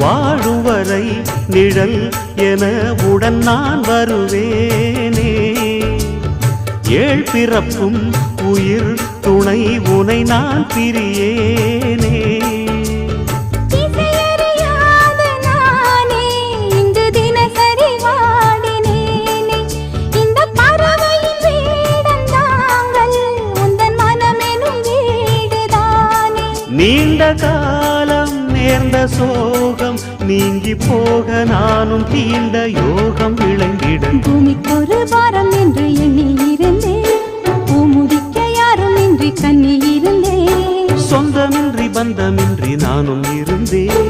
வாழும் வரை நிழல் என உடன் நான் வருவேனே. ஏழ் பிறப்பும் உயிர் துணை உனை நான் பிரியேனே. நீண்ட காலம் நேர்ந்த சோகம் நீங்கி போக நானும் தீண்ட யோகம் விளங்கிடும். பூமிக்கொரு வாரம் என்று எண்ணி இருந்தேன், பூமுடிக்க யாரும் இன்றி கண்ணி இருந்தேன். சொந்தமின்றி பந்தமின்றி நானும் இருந்தேன்.